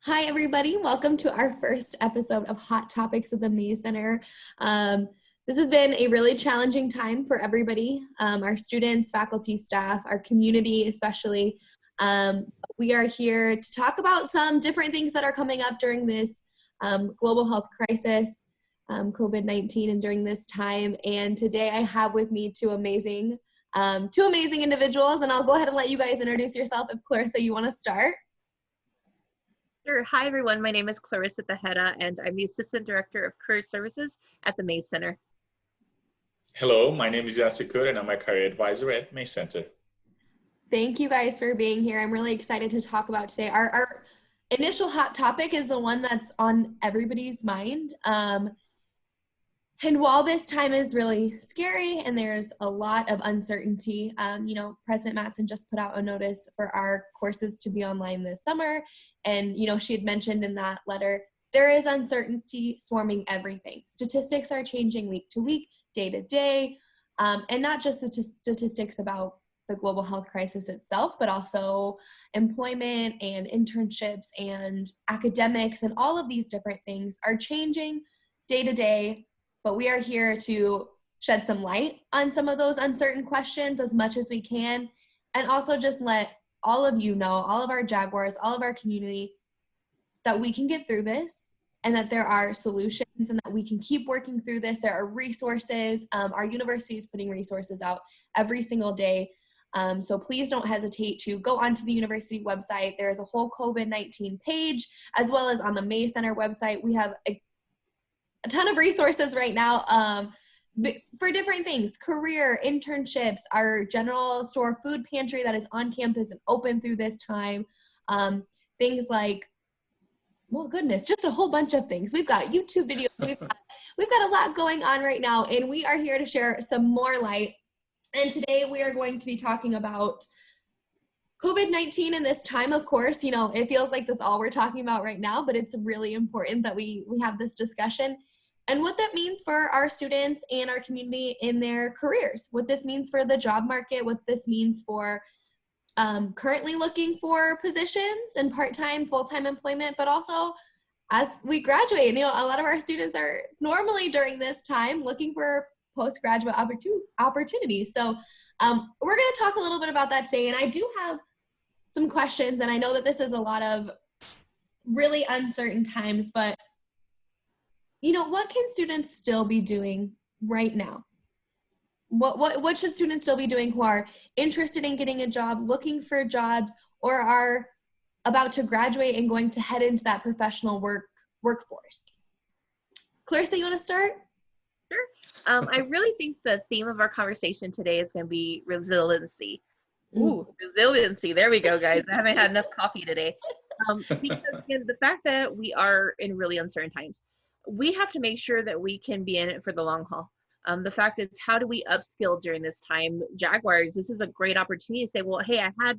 Hi, everybody. Welcome to our first episode of Hot Topics with the May Center. This has been a really challenging time for everybody, our students, faculty, staff, our community especially. We are here to talk about some different things that are coming up during this global health crisis, COVID-19, and during this time. And today I have with me two amazing individuals, and I'll go ahead and let you guys introduce yourself. If Clarissa, you want to start. Sure. Hi, everyone. My name is Clarissa Tejeda, and I'm the Assistant Director of Career Services at the May Center. Hello, my name is Yasir, and I'm a Career Advisor at May Center. Thank you guys for being here. I'm really excited to talk about today. Our initial hot topic is the one that's on everybody's mind. And while this time is really scary and there's a lot of uncertainty, President Matson just put out a notice for our courses to be online this summer. And, she had mentioned in that letter, there is uncertainty swarming everything. Statistics are changing week to week, day to day, and not just the statistics about the global health crisis itself, but also employment and internships and academics and all of these different things are changing day to day. But we are here to shed some light on some of those uncertain questions as much as we can, and also just let all of you know, all of our Jaguars, all of our community, that we can get through this and that there are solutions and that we can keep working through this. There are resources. Our university is putting resources out every single day. So please don't hesitate to go onto the university website. There is a whole COVID-19 page, as well as on the May Center website. We have a ton of resources right now for different things: career, internships, our general store food pantry that is on campus and open through this time. Things like, well, goodness, just a whole bunch of things. We've got YouTube videos. We've got a lot going on right now, and we are here to share some more light. And today we are going to be talking about COVID-19 in this time. Of course, it feels like that's all we're talking about right now, but it's really important that we have this discussion and what that means for our students and our community in their careers, what this means for the job market, what this means for currently looking for positions and part-time, full-time employment, but also as we graduate. A lot of our students are normally during this time looking for postgraduate opportunities. So we're going to talk a little bit about that today, and I do have some questions, and I know that this is a lot of really uncertain times, but what can students still be doing right now? What should students still be doing who are interested in getting a job, looking for jobs, or are about to graduate and going to head into that professional workforce? Clarissa, you want to start? Sure. I really think the theme of our conversation today is going to be resiliency. Ooh, resiliency. There we go, guys. I haven't had enough coffee today. Because again, the fact that we are in really uncertain times, we have to make sure that we can be in it for the long haul. The fact is, how do we upskill during this time? Jaguars, this is a great opportunity to say, well, hey, I've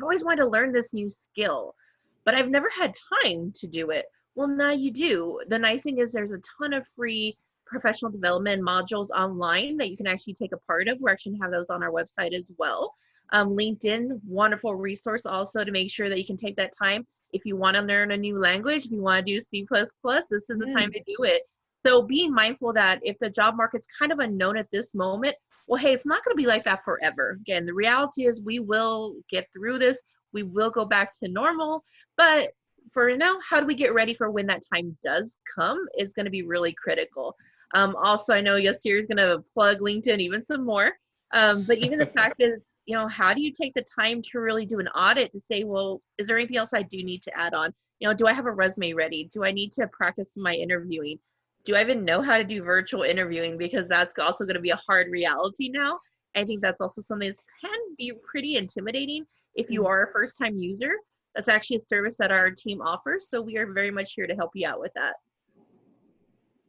always wanted to learn this new skill, but I've never had time to do it. Well, now you do. The nice thing is there's a ton of free professional development modules online that you can actually take a part of. We're actually going to have those on our website as well. LinkedIn, wonderful resource also to make sure that you can take that time. If you want to learn a new language, if you want to do C++, this is the time to do it. So being mindful that if the job market's kind of unknown at this moment, well, hey, it's not going to be like that forever. Again, the reality is we will get through this. We will go back to normal. But for now, how do we get ready for when that time does come is going to be really critical. Also, I know Yasir is going to plug LinkedIn even some more. But even the fact is, how do you take the time to really do an audit to say, well, is there anything else I do need to add on? Do I have a resume ready? Do I need to practice my interviewing? Do I even know how to do virtual interviewing? Because that's also going to be a hard reality now. I think that's also something that can be pretty intimidating if you are a first-time user. That's actually a service that our team offers. So we are very much here to help you out with that.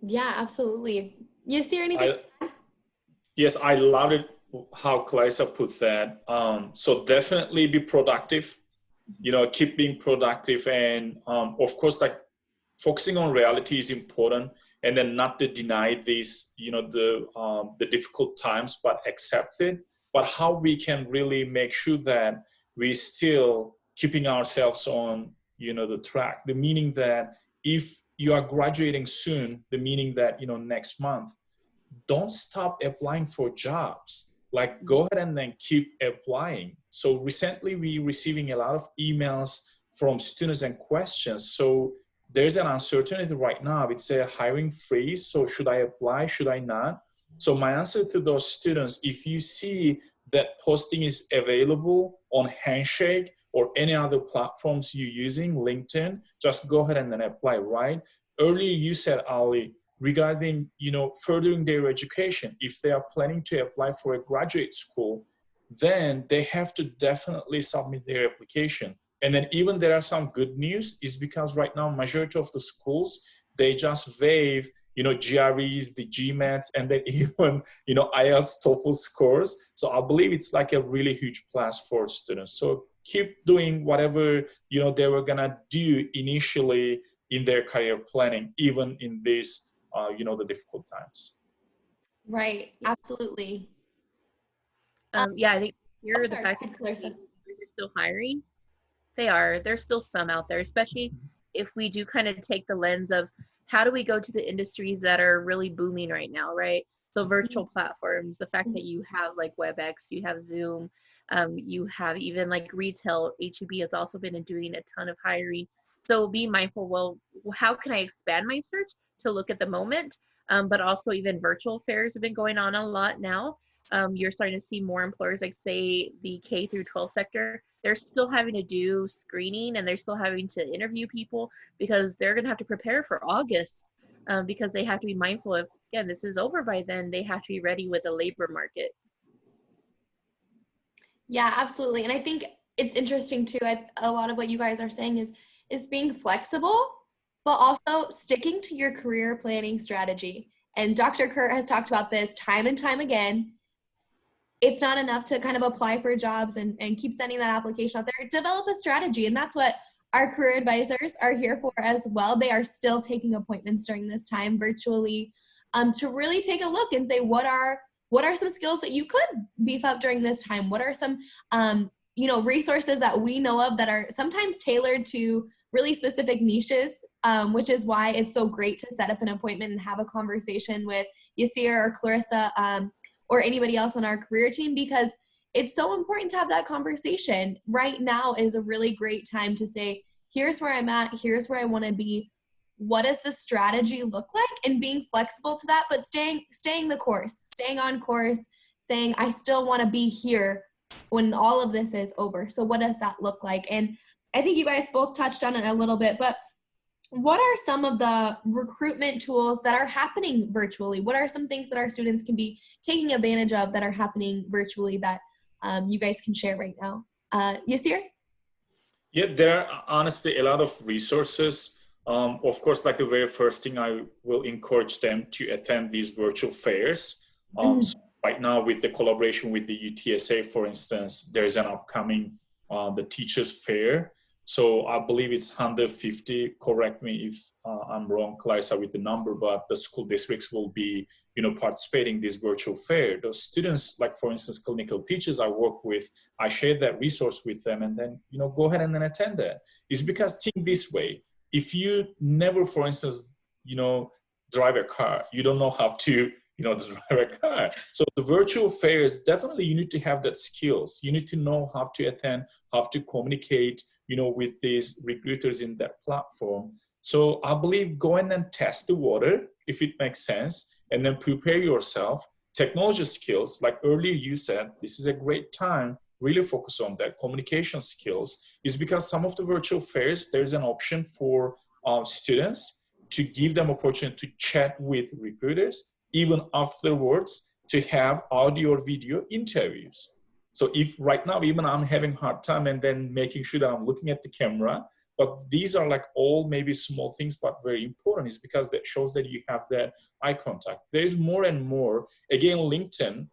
Yeah, absolutely. You see anything? Yes, I love it how Clarissa put that. So definitely be productive, keep being productive. And of course, like focusing on reality is important, and then not to deny this, the difficult times, but accept it. But how we can really make sure that we still keeping ourselves on the track, the meaning that if you are graduating soon, the meaning that, next month, don't stop applying for jobs. Like, go ahead and then keep applying. So recently we receiving a lot of emails from students and questions. So there's an uncertainty right now. It's a hiring freeze. So should I apply? Should I not? So my answer to those students, if you see that posting is available on Handshake or any other platforms you're using, LinkedIn, just go ahead and then apply, right? Earlier you said, Ali, regarding, furthering their education, if they are planning to apply for a graduate school, then they have to definitely submit their application. And then even there are some good news is because right now, majority of the schools, they just waive, GREs, the GMATs, and then even, IELTS, TOEFL scores. So I believe it's like a really huge plus for students. So keep doing whatever, they were gonna do initially in their career planning, even in this, the difficult times. Right, absolutely. Yeah, I think here the sorry, fact ahead, that Clarissa. they're still hiring, there's still some out there, especially if we do kind of take the lens of how do we go to the industries that are really booming right now, right? So virtual platforms, the fact that you have like WebEx, you have Zoom, you have even like retail, HEB has also been doing a ton of hiring. So be mindful, well, how can I expand my search to look at the moment? But also even virtual fairs have been going on a lot now. You're starting to see more employers, like say the K through 12 sector, they're still having to do screening and they're still having to interview people because they're going to have to prepare for August because they have to be mindful of, again, this is over by then, they have to be ready with the labor market. Yeah, absolutely. And I think it's interesting too. A lot of what you guys are saying is being flexible, but also sticking to your career planning strategy. And Dr. Kurt has talked about this time and time again. It's not enough to kind of apply for jobs and keep sending that application out there. Develop a strategy. And that's what our career advisors are here for as well. They are still taking appointments during this time virtually to really take a look and say, what are some skills that you could beef up during this time? What are some, resources that we know of that are sometimes tailored to really specific niches, which is why it's so great to set up an appointment and have a conversation with Yasir or Clarissa or anybody else on our career team, because it's so important to have that conversation. Right now is a really great time to say, here's where I'm at, here's where I want to be. What does the strategy look like? And being flexible to that, but staying the course, staying on course, saying, I still want to be here when all of this is over. So what does that look like? And I think you guys both touched on it a little bit, but what are some of the recruitment tools that are happening virtually? What are some things that our students can be taking advantage of that are happening virtually that you guys can share right now? Yasir? Yeah, there are honestly a lot of resources. Of course, like the very first thing, I will encourage them to attend these virtual fairs. So right now, with the collaboration with the UTSA, for instance, there's an upcoming the Teachers Fair. So I believe it's 150. Correct me if I'm wrong, Clarissa, with the number. But the school districts will be, participating in this virtual fair. Those students, like for instance, clinical teachers I work with, I share that resource with them, and then go ahead and then attend that. It's because think this way: if you never, for instance, drive a car, you don't know how to drive a car. So the virtual fairs, definitely you need to have that skills. You need to know how to attend, how to communicate, with these recruiters in that platform. So I believe go in and test the water if it makes sense, and then prepare yourself. Technology skills, like earlier you said, this is a great time, really focus on that. Communication skills is because some of the virtual fairs, there's an option for students to give them opportunity to chat with recruiters, even afterwards to have audio or video interviews. So if right now, even I'm having a hard time and then making sure that I'm looking at the camera, but these are like all maybe small things, but very important, is because that shows that you have that eye contact. There's more and more. Again, LinkedIn,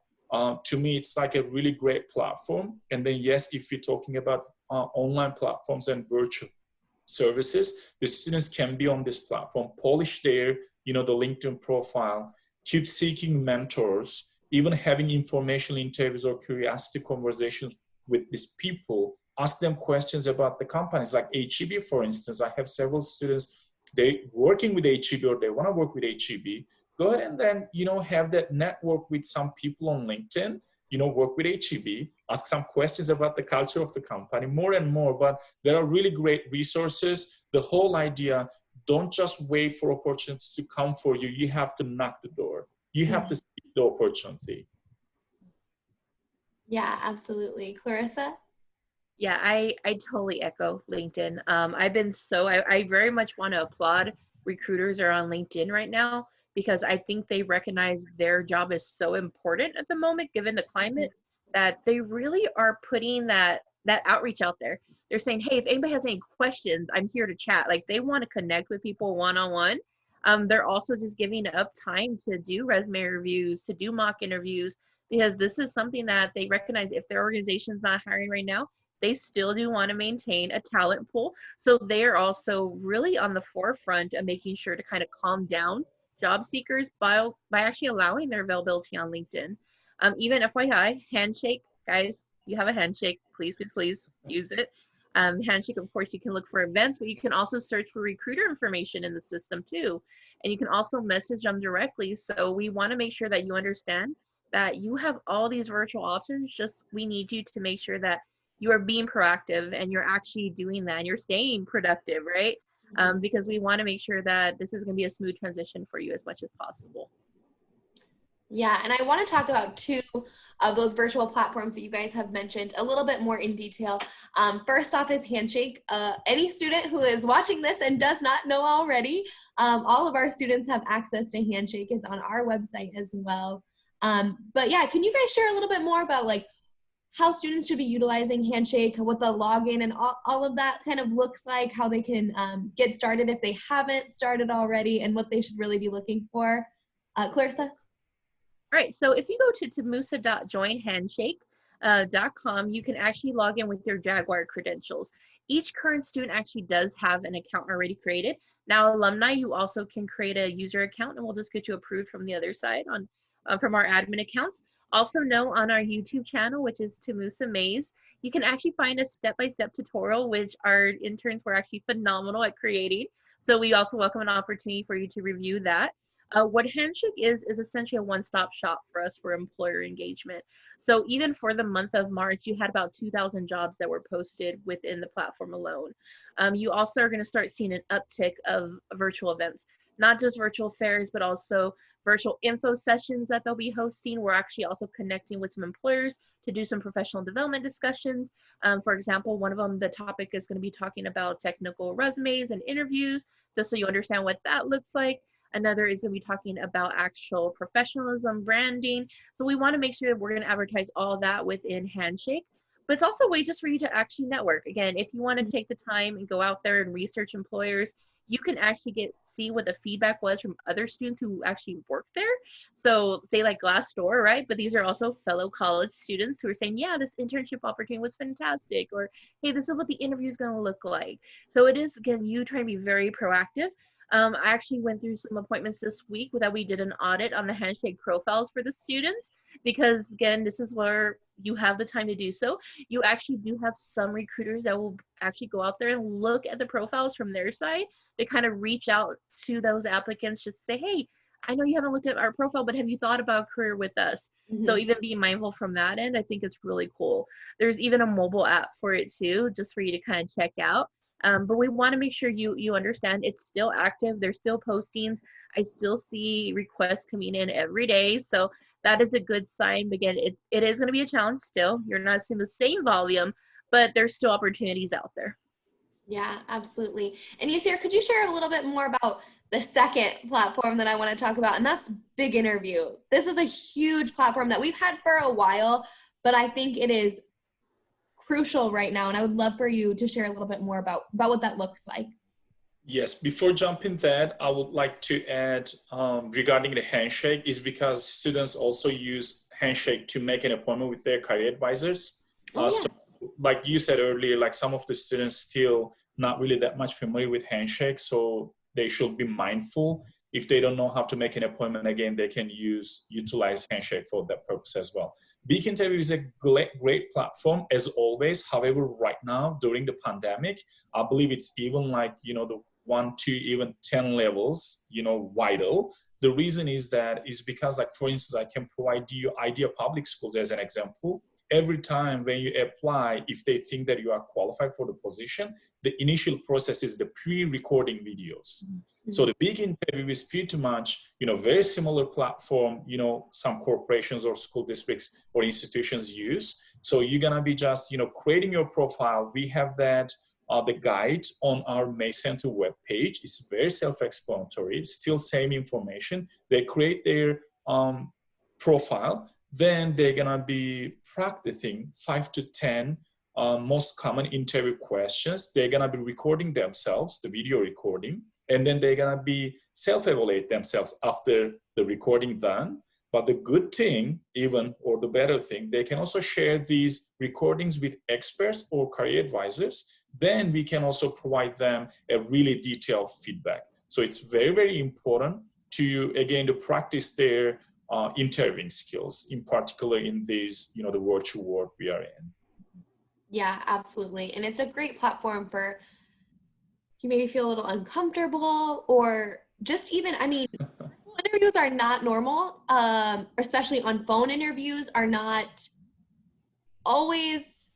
to me, it's like a really great platform. And then yes, if you're talking about online platforms and virtual services, the students can be on this platform, polish their, the LinkedIn profile, keep seeking mentors, even having informational interviews or curiosity conversations with these people ask them questions about the companies like HEB, for instance. I have several students, they working with HEB or they want to work with HEB. Go ahead and then, have that network with some people on LinkedIn, work with HEB, ask some questions about the culture of the company, more and more. But there are really great resources. The whole idea, don't just wait for opportunities to come for you. You have to knock the door. You have to seek the opportunity. Yeah, absolutely. Clarissa? Yeah, I totally echo LinkedIn. I very much want to applaud recruiters are on LinkedIn right now, because I think they recognize their job is so important at the moment, given the climate, that they really are putting that outreach out there. They're saying, hey, if anybody has any questions, I'm here to chat. Like, they want to connect with people one-on-one. They're also just giving up time to do resume reviews, to do mock interviews, because this is something that they recognize if their organization's not hiring right now, they still do want to maintain a talent pool. So they are also really on the forefront of making sure to kind of calm down job seekers by actually allowing their availability on LinkedIn. Even FYI, handshake, guys, you have a handshake, please use it. Handshake, of course, you can look for events, but you can also search for recruiter information in the system too. And you can also message them directly. So we want to make sure that you understand that you have all these virtual options, just we need you to make sure that you are being proactive and you're actually doing that and you're staying productive, right? Because we want to make sure that this is going to be a smooth transition for you as much as possible. Yeah, and I want to talk about two of those virtual platforms that you guys have mentioned a little bit more in detail. First off is Handshake. Any student who is watching this and does not know already, all of our students have access to Handshake. It's on our website as well. But yeah, can you guys share a little bit more about like how students should be utilizing Handshake, what the login and all of that kind of looks like, how they can get started if they haven't started already, and what they should really be looking for? Clarissa? All right, so if you go to tamusa.joinhandshake.com, you can actually log in with your Jaguar credentials. Each current student actually does have an account already created. Now, alumni, you also can create a user account, and we'll just get you approved from the other side from our admin accounts. Also know on our YouTube channel, which is Tamusa Maze, you can actually find a step-by-step tutorial, which our interns were actually phenomenal at creating. So we also welcome an opportunity for you to review that. What Handshake is essentially a one-stop shop for us for employer engagement. So even for the month of March, you had about 2,000 jobs that were posted within the platform alone. You also are going to start seeing an uptick of virtual events, not just virtual fairs, but also virtual info sessions that they'll be hosting. We're actually also connecting with some employers to do some professional development discussions. For example, one of them, the topic is going to be talking about technical resumes and interviews, just so you understand what that looks like. Another is going to be talking about actual professionalism, branding. So we want to make sure that we're going to advertise all that within Handshake. But it's also a way just for you to actually network. Again, if you want to take the time and go out there and research employers, you can actually see what the feedback was from other students who actually work there. So say like Glassdoor, right? But these are also fellow college students who are saying, yeah, this internship opportunity was fantastic, or hey, this is what the interview is going to look like. So it is, again, you trying to be very proactive. I actually went through some appointments this week that we did an audit on the Handshake profiles for the students, because again, this is where you have the time to do so. You actually do have some recruiters that will actually go out there and look at the profiles from their side. They kind of reach out to those applicants, just say, hey, I know you haven't looked at our profile, but have you thought about a career with us? So even being mindful from that end, I think it's really cool. There's even a mobile app for it too, just for you to kind of check out. But we want to make sure you understand it's still active. There's still postings. I still see requests coming in every day. So that is a good sign. Again, it is going to be a challenge still. You're not seeing the same volume, but there's still opportunities out there. Yeah, absolutely. And Yasir, could you share a little bit more about the second platform that I want to talk about? And that's Big Interview. This is a huge platform that we've had for a while, but I think it is crucial right now. And I would love for you to share a little bit more about what that looks like. Yes, before jumping that, I would like to add regarding the Handshake is because students also use Handshake to make an appointment with their career advisors. So like you said earlier, like some of the students still not really that much familiar with Handshake, so they should be mindful. If they don't know how to make an appointment, again, they can utilize Handshake for that purpose as well. Big Interview is a great platform as always. However, right now during the pandemic, I believe it's even like, you know, the 1, 2, even 10 levels, you know, vital. The reason is because, like, for instance, I can provide you Idea Public Schools as an example. Every time when you apply, if they think that you are qualified for the position, the initial process is the pre-recording videos. Mm-hmm. So the Big Interview is pretty much, you know, very similar platform, you know, some corporations or school districts or institutions use. So you're gonna be just, you know, creating your profile. We have that, the guide on our May Center webpage. It's very self-explanatory, still same information. They create their profile, then they're gonna be practicing 5 to 10 most common interview questions. They're gonna be recording themselves, the video recording, and then they're gonna be self-evaluate themselves after the recording done. But the good thing, even, or the better thing, they can also share these recordings with experts or career advisors. Then we can also provide them a really detailed feedback. So it's very, very important to, again, to practice their interviewing skills, in particular in this, you know, the virtual world we are in. Yeah, absolutely. And it's a great platform for, you maybe feel a little uncomfortable, or just even, I mean, interviews are not normal, especially on phone interviews are not always,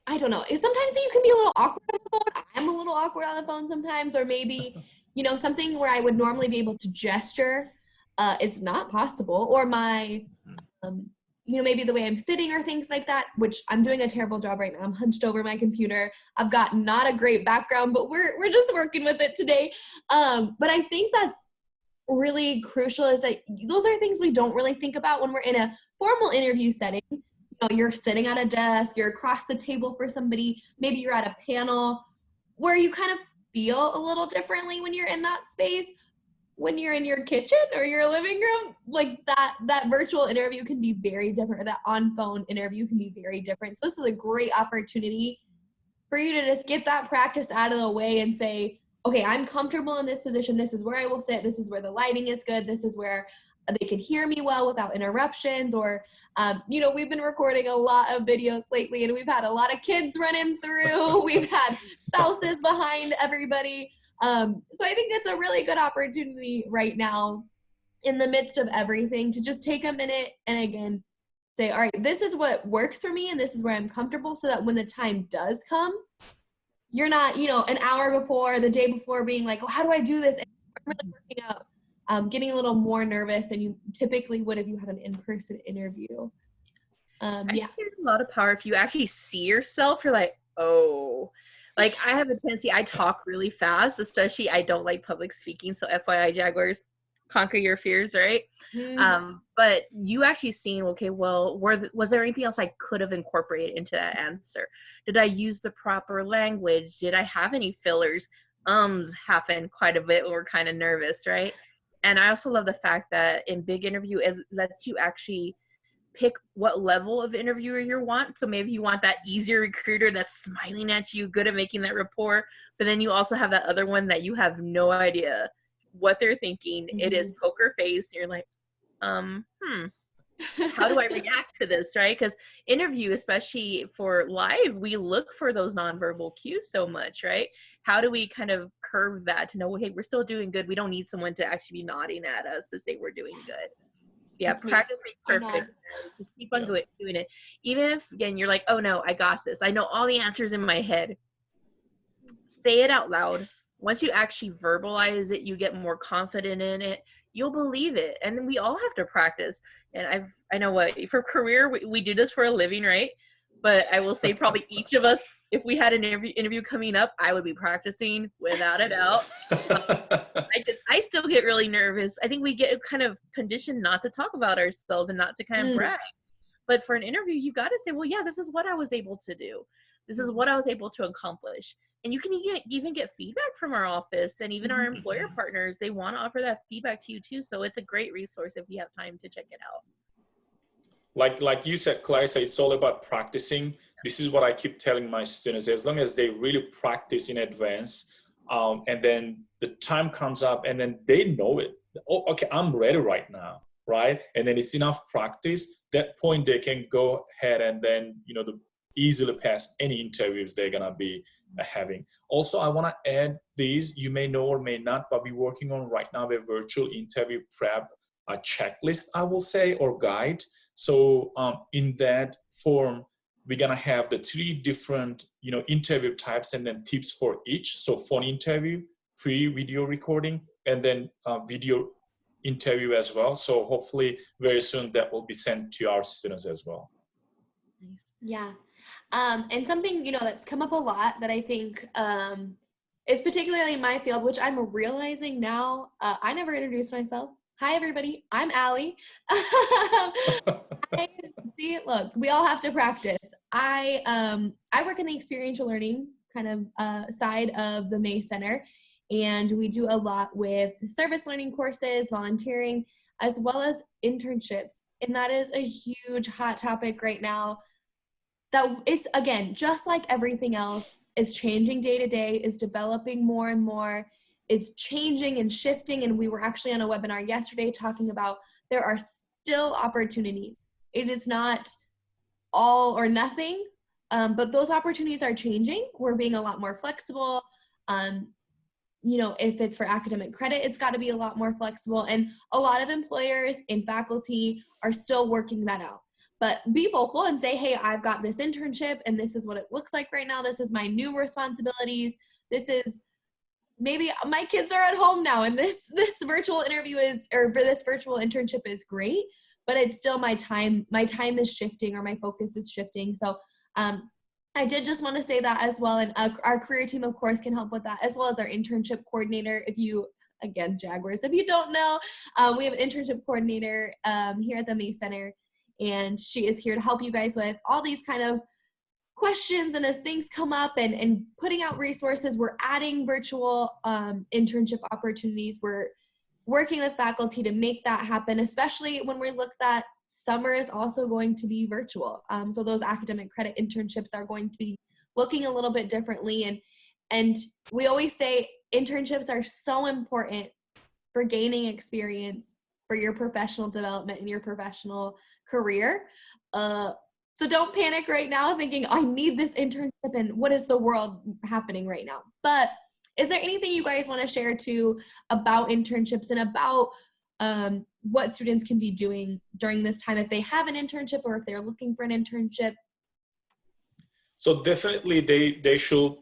I don't know. Sometimes you can be a little awkward on the phone. I'm a little awkward on the phone sometimes, or maybe, you know, something where I would normally be able to gesture is not possible, or my, you know, maybe the way I'm sitting or things like that, which I'm doing a terrible job right now. I'm hunched over my computer. I've got not a great background, but we're just working with it today. But I think that's really crucial, is that those are things we don't really think about when we're in a formal interview setting. You know, you're sitting at a desk, you're across the table for somebody, maybe you're at a panel where you kind of feel a little differently when you're in that space. When you're in your kitchen or your living room, like that virtual interview can be very different, or that on-phone interview can be very different. So this is a great opportunity for you to just get that practice out of the way and say, okay, I'm comfortable in this position. This is where I will sit. This is where the lighting is good. This is where they can hear me well without interruptions. Or, you know, we've been recording a lot of videos lately, and we've had a lot of kids running through. We've had spouses behind everybody. So I think it's a really good opportunity right now, in the midst of everything, to just take a minute and, again, say, all right, this is what works for me and this is where I'm comfortable, so that when the time does come, you're not, you know, an hour before, the day before, being like, oh, how do I do this? And really working out, getting a little more nervous than you typically would if you had an in-person interview. I think there's a lot of power if you actually see yourself. You're like, oh. Like, I have a tendency, I talk really fast, especially I don't like public speaking. So FYI, Jaguars, conquer your fears, right? Mm-hmm. But you actually seen, okay, well, was there anything else I could have incorporated into that answer? Did I use the proper language? Did I have any fillers? Happen quite a bit when we're kind of nervous, right? And I also love the fact that in Big Interview, it lets you actually pick what level of interviewer you want. So maybe you want that easier recruiter that's smiling at you, good at making that rapport, but then you also have that other one that you have no idea what they're thinking. Mm-hmm. It is poker face. You're like, how do I react to this, right? Because interview, especially for live, we look for those nonverbal cues so much, right? How do we kind of curve that to know, hey, we're still doing good. We don't need someone to actually be nodding at us to say we're doing good. Yeah, practice makes perfect. Just keep on doing it. Even if, again, you're like, oh no, I got this. I know all the answers in my head. Say it out loud. Once you actually verbalize it, you get more confident in it. You'll believe it. And then we all have to practice. And I know what, for career, we do this for a living, right? But I will say probably each of us, if we had an interview coming up, I would be practicing without a doubt. I still get really nervous. I think we get kind of conditioned not to talk about ourselves and not to kind of brag. But for an interview, you got to say, well, yeah, this is what I was able to do. This is what I was able to accomplish. And you can even get feedback from our office, and even our employer partners. They want to offer that feedback to you too. So it's a great resource if you have time to check it out. Like you said, Clarissa, it's all about practicing. This is what I keep telling my students. As long as they really practice in advance, and then the time comes up and then they know it. Oh, okay, I'm ready right now. right? And then it's enough practice. That point they can go ahead and then, easily pass any interviews they're gonna be having. Also, I want to add these, you may know or may not, but we're working on right now a virtual interview prep, a checklist, I will say, or guide. So in that form, we're gonna have the 3 different, interview types and then tips for each. So phone interview, pre-video recording, and then video interview as well. So hopefully very soon that will be sent to our students as well. Yeah. And something, that's come up a lot that I think is particularly in my field, which I'm realizing now. I never introduced myself. Hi, everybody. I'm Allie. See, look, we all have to practice. I work in the experiential learning kind of side of the May Center, and we do a lot with service learning courses, volunteering, as well as internships. And that is a huge hot topic right now. That is, again, just like everything else, is changing day to day, is developing more and more, is changing and shifting. And we were actually on a webinar yesterday talking about there are still opportunities. It is not all or nothing, but those opportunities are changing. We're being a lot more flexible. If it's for academic credit, it's got to be a lot more flexible. And a lot of employers and faculty are still working that out. But be vocal and say, hey, I've got this internship and this is what it looks like right now. This is my new responsibilities. This is, maybe my kids are at home now and this virtual interview this virtual internship is great, but it's still my time is shifting, or my focus is shifting. So I did just want to say that as well. And our career team, of course, can help with that, as well as our internship coordinator. Again, Jaguars, if you don't know, we have an internship coordinator here at the May Center. And she is here to help you guys with all these kind of questions. And as things come up and putting out resources, we're adding virtual internship opportunities. We're working with faculty to make that happen, especially when we look that summer is also going to be virtual. So those academic credit internships are going to be looking a little bit differently. And we always say internships are so important for gaining experience for your professional development and your professional career. So don't panic right now thinking, I need this internship and what is the world happening right now? But is there anything you guys want to share too about internships and about what students can be doing during this time if they have an internship or if they're looking for an internship? So definitely they should,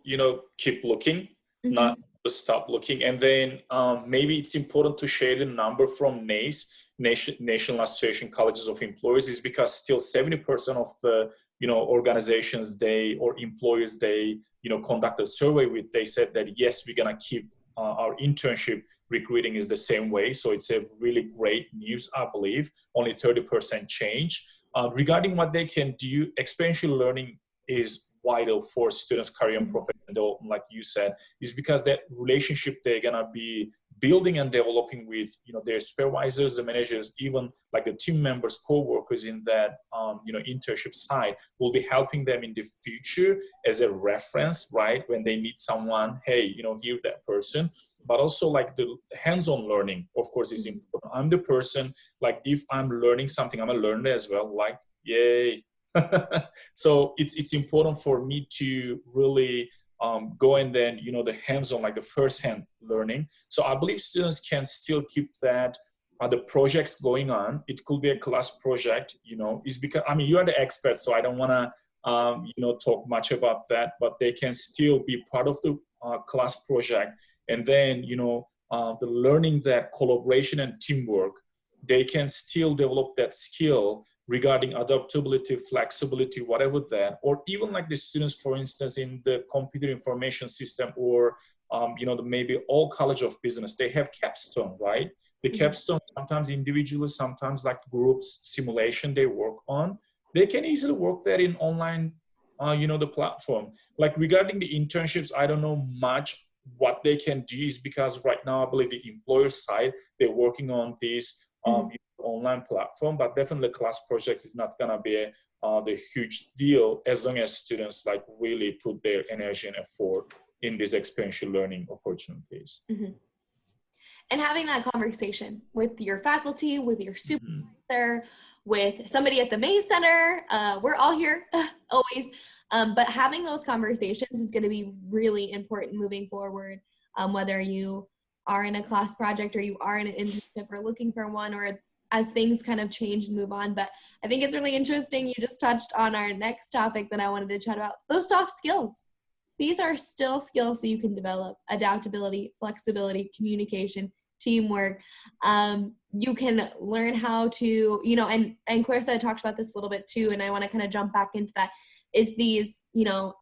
keep looking, not stop looking. And then maybe it's important to share the number from NACE, National Association Colleges of Employers, is because still 70% of the organizations or employers they conduct a survey with, they said that yes, we're gonna keep our internship recruiting is the same way. So it's a really great news, I believe. Only 30% change. Regarding what they can do, experiential learning is vital for students' career and professional development, like you said, is because that relationship they're gonna be building and developing with their supervisors, the managers, even like the team members, co-workers in that internship side will be helping them in the future as a reference, right? When they need someone, hey, hear that person. But also like the hands-on learning, of course, is important. I'm the person, like if I'm learning something, I'm a learner as well, like, yay. So it's important for me to really go and then, the hands-on, like the first-hand learning. So I believe students can still keep that, the projects going on. It could be a class project, is because, you are the expert, so I don't want to, talk much about that, but they can still be part of the class project. And then, the learning that collaboration and teamwork, they can still develop that skill regarding adaptability, flexibility, whatever that, or even like the students, for instance, in the computer information system or, maybe all College of Business, they have capstone, right? The capstone, sometimes individually, sometimes like groups simulation they work on. They can easily work that in online, the platform. Like regarding the internships, I don't know much what they can do, is because right now I believe the employer side, they're working on this online platform, but definitely class projects is not gonna be the huge deal as long as students like really put their energy and effort in these experiential learning opportunities. and having that conversation with your faculty, with your supervisor, with somebody at the Maze Center. We're all here always. But having those conversations is going to be really important moving forward, whether you are in a class project or you are in an internship or looking for one, or as things kind of change and move on. But I think it's really interesting. You just touched on our next topic that I wanted to chat about, those soft skills. These are still skills that you can develop: adaptability, flexibility, communication, teamwork. You can learn how to, you know, and Clarissa talked about this a little bit too, and I want to kind of jump back into that, is these, you know,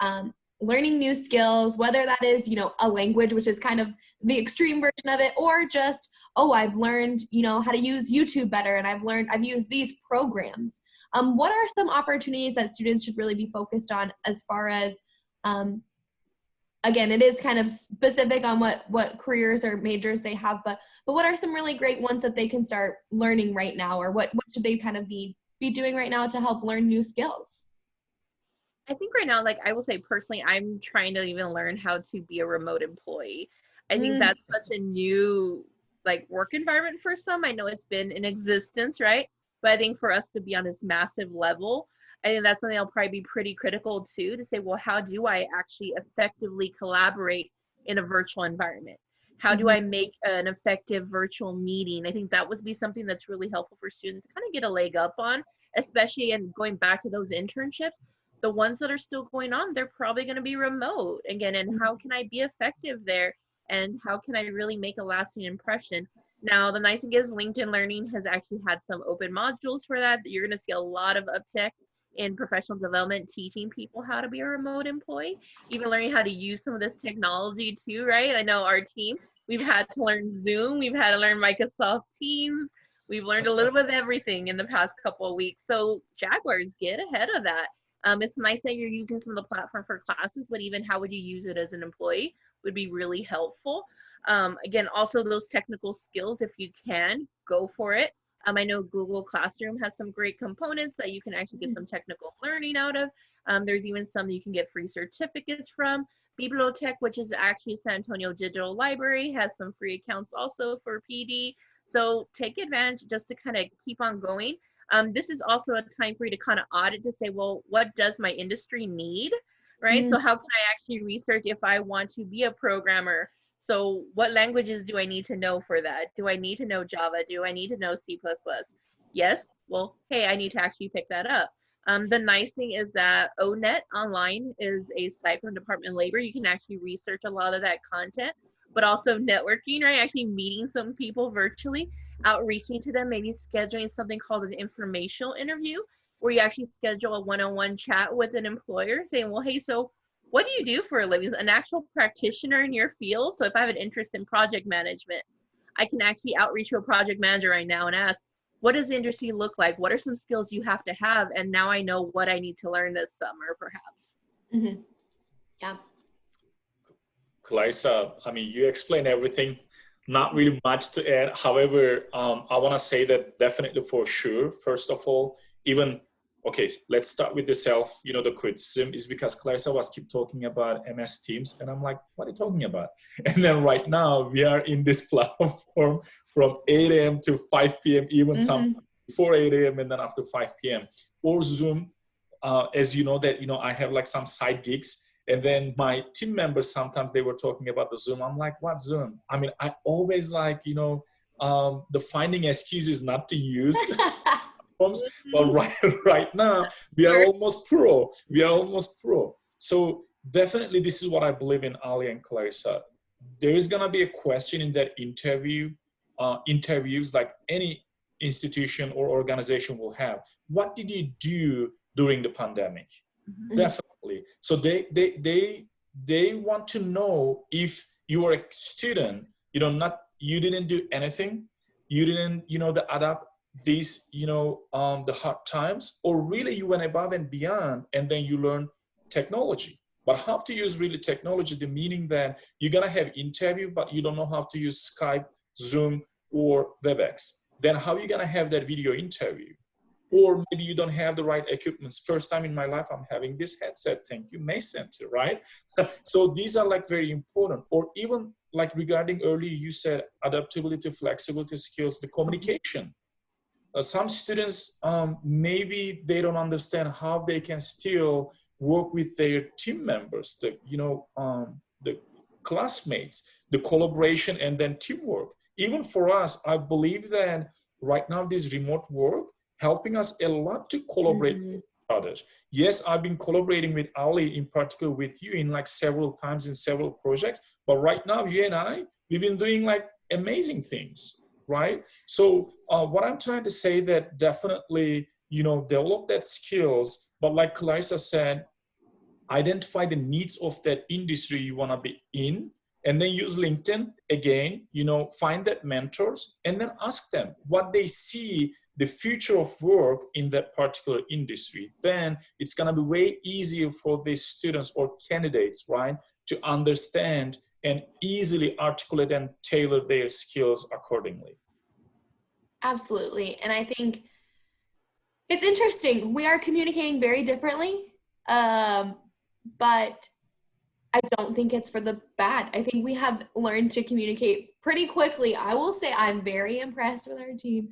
learning new skills, whether that is, you know, a language, which is kind of the extreme version of it, or just, oh, I've learned, you know, how to use YouTube better, and I've used these programs. What are some opportunities that students should really be focused on as far as, again, it is kind of specific on what careers or majors they have, but what are some really great ones that they can start learning right now, or what should they kind of be doing right now to help learn new skills? I think right now, like I will say personally, I'm trying to even learn how to be a remote employee. I think that's such a new like work environment for some. I know it's been in existence, right? But I think for us to be on this massive level, I think that's something that'll probably be pretty critical too, to say, well, how do I actually effectively collaborate in a virtual environment? How do I make an effective virtual meeting? I think that would be something that's really helpful for students to kind of get a leg up on, especially in going back to those internships. The ones that are still going on, they're probably going to be remote again. And how can I be effective there? And how can I really make a lasting impression? Now, the nice thing is LinkedIn Learning has actually had some open modules for that. You're going to see a lot of uptick in professional development, teaching people how to be a remote employee, even learning how to use some of this technology too, right? I know our team, we've had to learn Zoom, we've had to learn Microsoft Teams, we've learned a little bit of everything in the past couple of weeks. So Jaguars, get ahead of that. It's nice that you're using some of the platform for classes, but even how would you use it as an employee would be really helpful. Again, also those technical skills, if you can, go for it. I know Google Classroom has some great components that you can actually get some technical learning out of. There's even some that you can get free certificates from. Bibliotech, which is actually San Antonio Digital Library, has some free accounts also for PD. So take advantage just to kind of keep on going. This is also a time for you to kind of audit to say, well, what does my industry need, right? So how can I actually research if I want to be a programmer? So what languages do I need to know for that? Do I need to know Java? Do I need to know C++? Yes, well, hey, I need to actually pick that up. The nice thing is that ONET Online is a site from Department of Labor. You can actually research a lot of that content, but also networking, right? Actually meeting some people virtually, outreaching to them, maybe scheduling something called an informational interview, where you actually schedule a one-on-one chat with an employer saying, well, hey, so what do you do for a living? An actual practitioner in your field. So if I have an interest in project management, I can actually outreach to a project manager right now and ask, what does the industry look like? What are some skills you have to have? And now I know what I need to learn this summer, perhaps. Yeah. Clarissa, I mean, you explained everything. Not really much to add. However, I want to say that definitely for sure, first of all, even, okay, let's start with the the criticism is because Clarissa was keep talking about MS Teams. And I'm like, what are you talking about? And then right now we are in this platform from 8 a.m. to 5 p.m., even some before 8 a.m. and then after 5 p.m. Or Zoom, as you know that, I have like some side gigs. And then my team members, sometimes they were talking about the Zoom. I'm like, what Zoom? I mean, I always like, the finding excuses not to use. But right now, we are almost pro. So definitely this is what I believe in, Allie and Clarissa. There is going to be a question in that interviews like any institution or organization will have. What did you do during the pandemic? Definitely. So they want to know if you are a student, you didn't do anything, you didn't, adapt these, the hard times, or really you went above and beyond and then you learn technology. But how to use really technology, the meaning that you're going to have interview, but you don't know how to use Skype, Zoom, or WebEx. Then how are you going to have that video interview? or maybe you don't have the right equipment. First time in my life, I'm having this headset. Thank you, May Center, right? So these are like very important. Or even like regarding earlier, you said adaptability, flexibility skills, the communication. Some students, maybe they don't understand how they can still work with their team members, the classmates, the collaboration, and then teamwork. Even for us, I believe that right now this remote work helping us a lot to collaborate with each other. Yes, I've been collaborating with Ali, in particular with you, in like several times in several projects, but right now you and I, we've been doing like amazing things, right? So what I'm trying to say that definitely, develop that skills, but like Clarissa said, identify the needs of that industry you want to be in, and then use LinkedIn again, find that mentors, and then ask them what they see the future of work in that particular industry. Then it's going to be way easier for these students or candidates, right, to understand and easily articulate and tailor their skills accordingly. Absolutely. And I think it's interesting. We are communicating very differently, but I don't think it's for the bad. I think we have learned to communicate pretty quickly. I will say I'm very impressed with our team.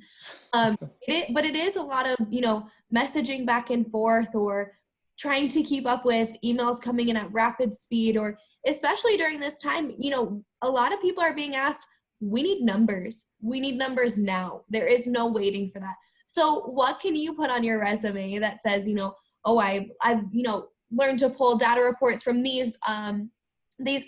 But it is a lot of, messaging back and forth, or trying to keep up with emails coming in at rapid speed, or especially during this time, a lot of people are being asked, we need numbers. We need numbers now. There is no waiting for that. So what can you put on your resume that says, I've learned to pull data reports from these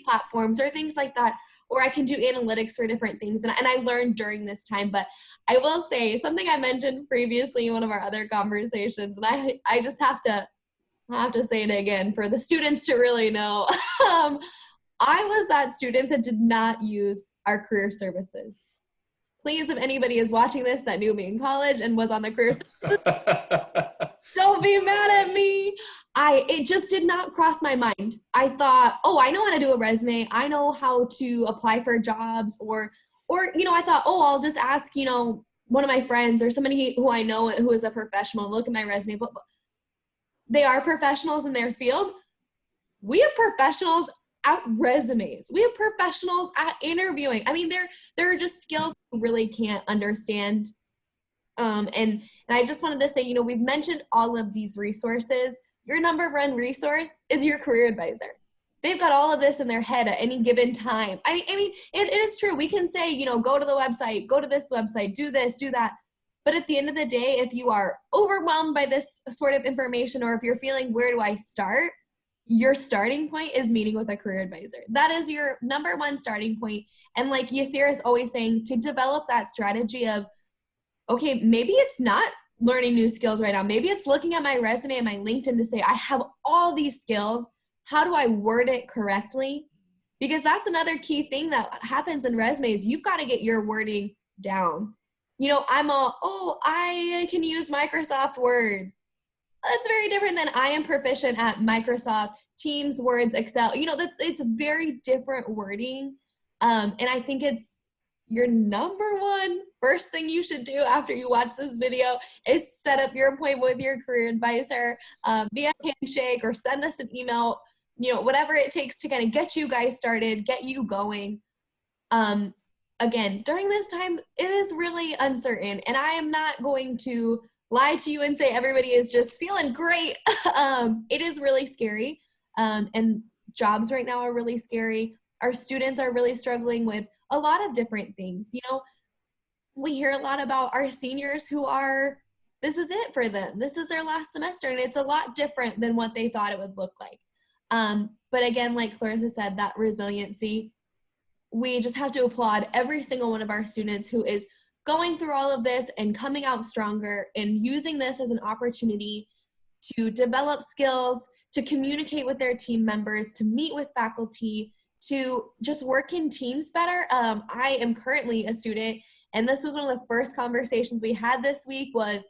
platforms or things like that, or I can do analytics for different things. And I learned during this time. But I will say something I mentioned previously in one of our other conversations, and I just have to say it again for the students to really know. I was that student that did not use our career services. Please, if anybody is watching this that knew me in college and was on the career services, don't be mad at me. It just did not cross my mind. I thought, I know how to do a resume. I know how to apply for jobs, or I thought, I'll just ask, one of my friends or somebody who I know who is a professional, look at my resume. But they are professionals in their field. We have professionals at resumes. We have professionals at interviewing. I mean, there are just skills you really can't understand. And I just wanted to say, we've mentioned all of these resources. Your number one resource is your career advisor. They've got all of this in their head at any given time. I mean, it is true. We can say, go to the website, go to this website, do this, do that. But at the end of the day, if you are overwhelmed by this sort of information, or if you're feeling, where do I start? Your starting point is meeting with a career advisor. That is your number one starting point. And like Yasir is always saying, to develop that strategy of, okay, maybe it's not learning new skills right now. Maybe it's looking at my resume and my LinkedIn to say, I have all these skills. How do I word it correctly? Because that's another key thing that happens in resumes. You've got to get your wording down. I can use Microsoft Word. That's very different than I am proficient at Microsoft Teams, Words, Excel. It's very different wording. And I think it's your number one first thing you should do after you watch this video is set up your appointment with your career advisor via handshake, or send us an email, whatever it takes to kind of get you guys started, get you going. Again, during this time, it is really uncertain, and I am not going to lie to you and say everybody is just feeling great. It is really scary, and jobs right now are really scary. Our students are really struggling with a lot of different things. We hear a lot about our seniors who this is it for them. This is their last semester, and it's a lot different than what they thought it would look like. But again, like Clarissa said, that resiliency, we just have to applaud every single one of our students who is going through all of this and coming out stronger and using this as an opportunity to develop skills, to communicate with their team members, to meet with faculty, to just work in teams better. I am currently a student, and this was one of the first conversations we had this week was,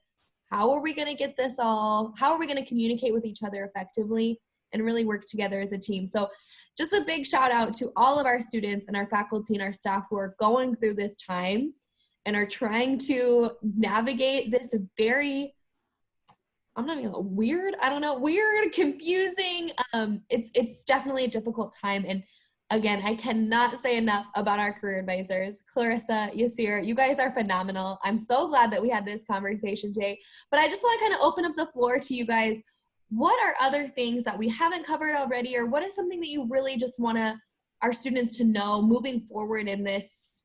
how are we going to get this how are we going to communicate with each other effectively and really work together as a team? So just a big shout out to all of our students and our faculty and our staff who are going through this time and are trying to navigate this very I'm not even weird. I don't know, weird, confusing. It's definitely a difficult time. And again, I cannot say enough about our career advisors, Clarissa, Yasir. You guys are phenomenal. I'm so glad that we had this conversation today. But I just want to kind of open up the floor to you guys. What are other things that we haven't covered already, or what is something that you really just want our students to know moving forward in this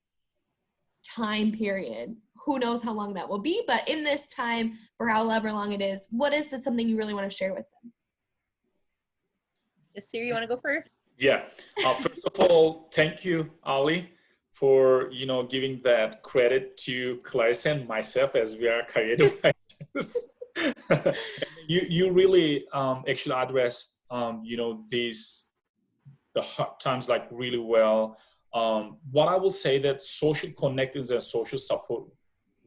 time period? Who knows how long that will be, but in this time, for however long it is, what is this something you really want to share with them? Yasir, you want to go first? Yeah. First of all, thank you, Allie, for giving that credit to Clarissa and myself as we are career advisors. you really actually addressed these the hard times like really well. What I will say that social connections and social support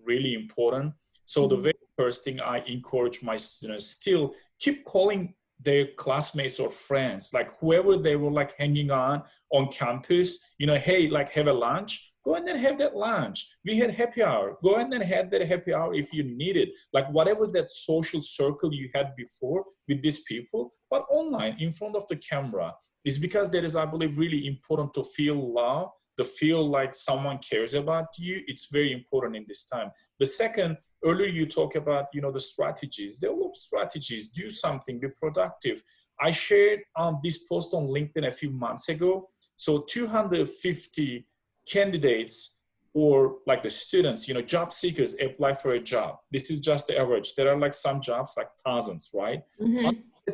really important. So the very first thing I encourage my students, still keep calling their classmates or friends, like whoever they were like hanging on campus, hey, like have a lunch, go and then have that lunch. We had happy hour, go and then have that happy hour if you need it. Like whatever that social circle you had before with these people, but online in front of the camera, is because that is, I believe, really important to feel love, to feel like someone cares about you. It's very important in this time. The second, earlier you talk about, the strategies, develop strategies, do something, be productive. I shared this post on LinkedIn a few months ago. So 250 candidates or like the students, job seekers apply for a job. This is just the average. There are like some jobs like thousands, right?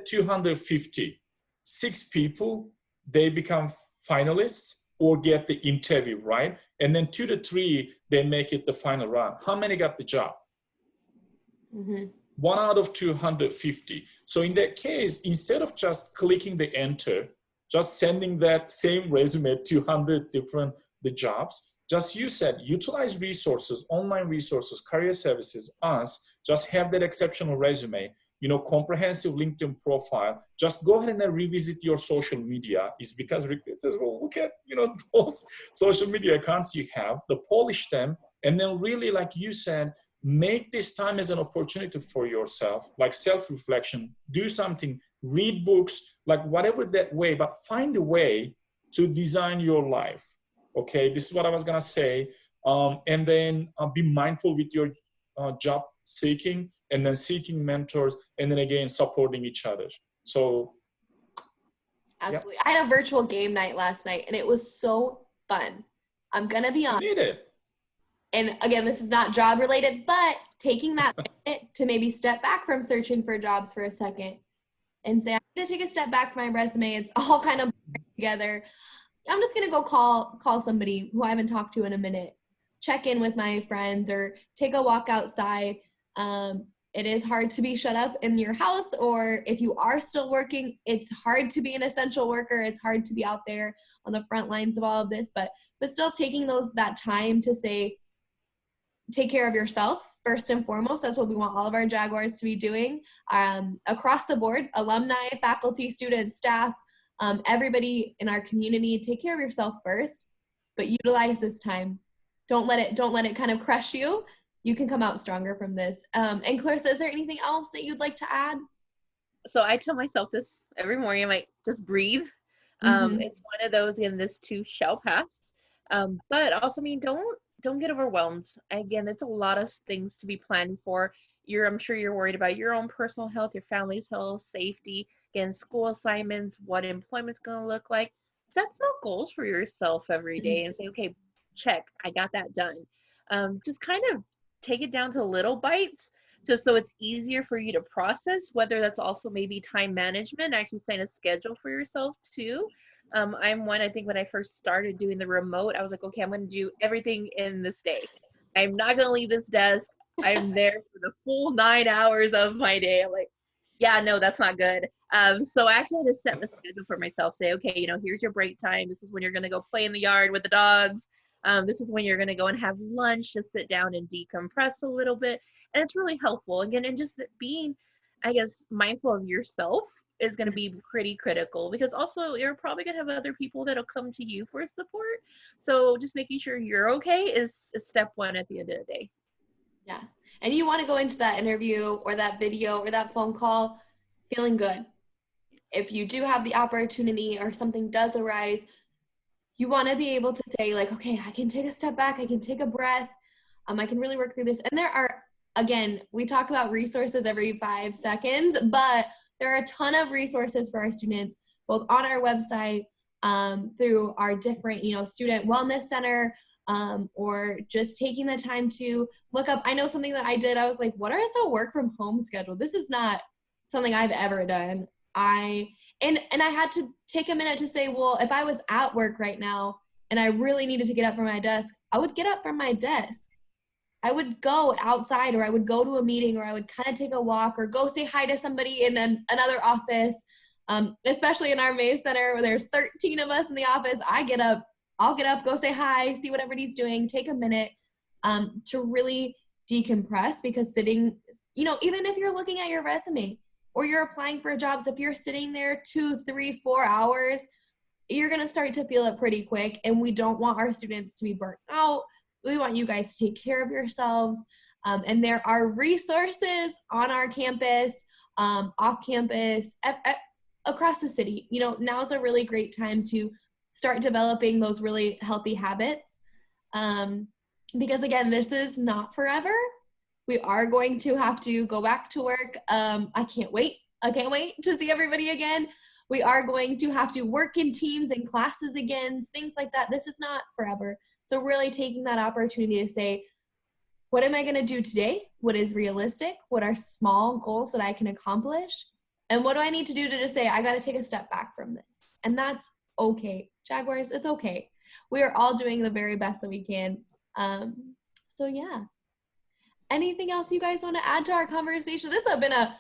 250, 6 people, they become finalists or get the interview, right? And then 2 to 3, they make it the final round. How many got the job? 1 out of 250. So in that case, instead of just clicking the enter, just sending that same resume to 100 different the jobs, just you said, utilize resources, online resources, career services, us, just have that exceptional resume, comprehensive LinkedIn profile. Just go ahead and then revisit your social media. Is because recruiters will look at, those social media accounts you have, to polish them, and then really, like you said, make this time as an opportunity for yourself, like self-reflection, do something, read books, like whatever that way, but find a way to design your life. Okay, this is what I was gonna say. And then be mindful with your job seeking, and then seeking mentors, and then again supporting each other. So absolutely. Yeah. I had a virtual game night last night and it was so fun. I'm gonna be honest. Need it. And again, this is not job related, but taking that minute to maybe step back from searching for jobs for a second and say, I'm gonna take a step back from my resume. It's all kind of together. I'm just gonna go call somebody who I haven't talked to in a minute, check in with my friends, or take a walk outside. It is hard to be shut up in your house, or if you are still working, it's hard to be an essential worker. It's hard to be out there on the front lines of all of this, but still taking that time to say, take care of yourself first and foremost. That's what we want all of our Jaguars to be doing, across the board, alumni, faculty, students, staff, everybody in our community. Take care of yourself first, but utilize this time. Don't let it kind of crush you. You can come out stronger from this. And Clarissa, is there anything else that you'd like to add? So I tell myself this every morning. I might just breathe. It's one of those, and this too shall pass. But also, don't get overwhelmed. Again, it's a lot of things to be planning for. I'm sure you're worried about your own personal health, your family's health, safety, again, school assignments, what employment's going to look like. Set small goals for yourself every day and say, okay, check, I got that done. Just kind of take it down to little bites, just so it's easier for you to process, whether that's also maybe time management, actually setting a schedule for yourself too. I'm one, I think when I first started doing the remote, I was like, okay, I'm going to do everything in this day. I'm not going to leave this desk. I'm there for the full 9 hours of my day. I'm like, yeah, no, that's not good. So I actually had to set the schedule for myself, say, okay, here's your break time. This is when you're going to go play in the yard with the dogs. This is when you're going to go and have lunch, just sit down and decompress a little bit. And it's really helpful. Again, and just being, I guess, mindful of yourself is going to be pretty critical, because also you're probably going to have other people that'll come to you for support. So just making sure you're okay is step one at the end of the day. Yeah. And you want to go into that interview or that video or that phone call feeling good. If you do have the opportunity or something does arise, you want to be able to say like, okay, I can take a step back. I can take a breath. I can really work through this. And there are, again, we talk about resources every 5 seconds, but there are a ton of resources for our students, both on our website, through our different, student wellness center, or just taking the time to look up. I know something that I did. I was like, what is a work from home schedule? This is not something I've ever done. And I had to take a minute to say, well, if I was at work right now and I really needed to get up from my desk, I would get up from my desk. I would go outside, or I would go to a meeting, or I would kind of take a walk, or go say hi to somebody in another office, especially in our May Center where there's 13 of us in the office. I'll get up, go say hi, see what everybody's doing, take a minute to really decompress, because sitting, even if you're looking at your resume or you're applying for jobs, if you're sitting there 2, 3, 4 hours, you're going to start to feel it pretty quick. And we don't want our students to be burnt out. We want you guys to take care of yourselves. And there are resources on our campus, off campus, across the city. Now's a really great time to start developing those really healthy habits. Because again, this is not forever. We are going to have to go back to work. I can't wait to see everybody again. We are going to have to work in teams and classes again, things like that. This is not forever. So really taking that opportunity to say, what am I going to do today? What is realistic? What are small goals that I can accomplish? And what do I need to do to just say, I got to take a step back from this? And that's okay. Jaguars, it's okay. We are all doing the very best that we can. So yeah. Anything else you guys want to add to our conversation? This has been a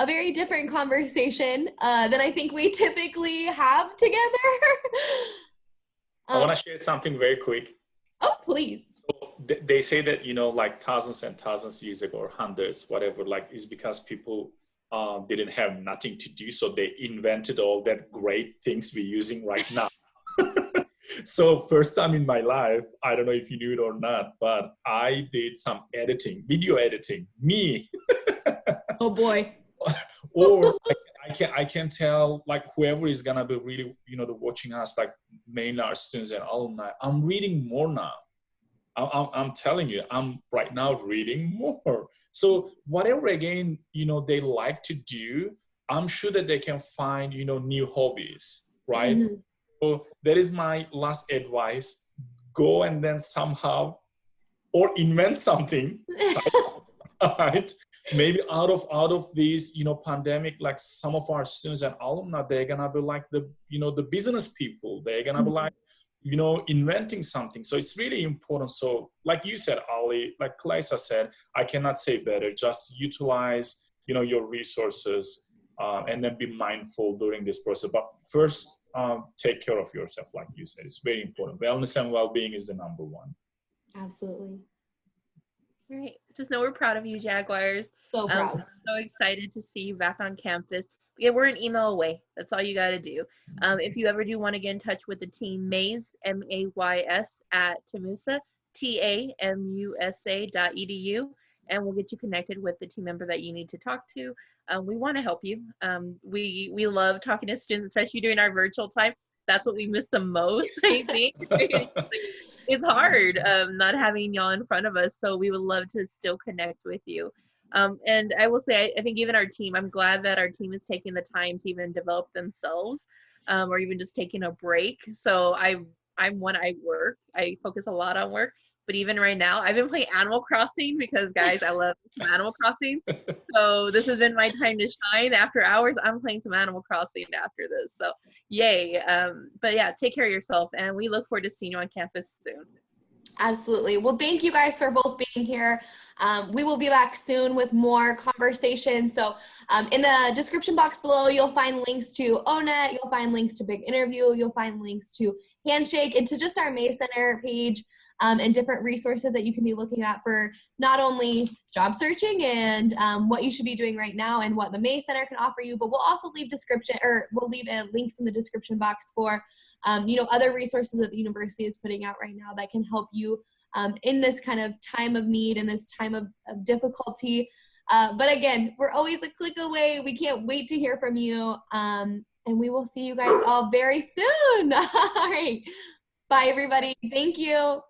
very different conversation than I think we typically have together. I want to share something very quick. Oh, please. So they say that, like thousands and thousands years ago, or hundreds, whatever, like is because people didn't have nothing to do. So they invented all that great things we're using right now. So first time in my life, I don't know if you knew it or not, but I did some editing, video editing, me. Oh boy. Or I can tell like whoever is gonna be really, watching us, like mainly our students and alumni, I'm reading more now. I'm telling you, I'm right now reading more. So whatever, again, they like to do, I'm sure that they can find, new hobbies, right? Mm-hmm. So that is my last advice. Go and then somehow, or invent something, right? Maybe out of these, pandemic, like some of our students and alumni, they're gonna be like the business people. They're gonna be like, inventing something. So it's really important. So like you said, Allie, like Clarissa said, I cannot say better. Just utilize, your resources, and then be mindful during this process. But first, take care of yourself, like you said. It's very important. Wellness and well-being is the number one. Absolutely. All right. Just know we're proud of you, Jaguars. So proud. So excited to see you back on campus. Yeah, we're an email away. That's all you got to do. If you ever do want to get in touch with the team, Mays, MAYS, at Tamusa, TAMUSA.edu, and we'll get you connected with the team member that you need to talk to. We want to help you. We love talking to students, especially during our virtual time. That's what we miss the most, I think. It's hard not having y'all in front of us, so we would love to still connect with you. And I will say, I think even our team, I'm glad that our team is taking the time to even develop themselves, or even just taking a break. So I'm one, I work, I focus a lot on work, but even right now, I've been playing Animal Crossing because, guys, I love Animal Crossing. So this has been my time to shine. After hours, I'm playing some Animal Crossing after this. So yay. But yeah, take care of yourself, and we look forward to seeing you on campus soon. Absolutely. Well, thank you guys for both being here. We will be back soon with more conversation. So in the description box below, you'll find links to ONET, you'll find links to Big Interview, you'll find links to Handshake, and to just our May Center page, and different resources that you can be looking at for not only job searching and what you should be doing right now and what the May Center can offer you, but we'll also leave links in the description box for other resources that the university is putting out right now that can help you in this kind of time of need and this time of difficulty. But again, we're always a click away. We can't wait to hear from you. And we will see you guys all very soon. All right. Bye, everybody. Thank you.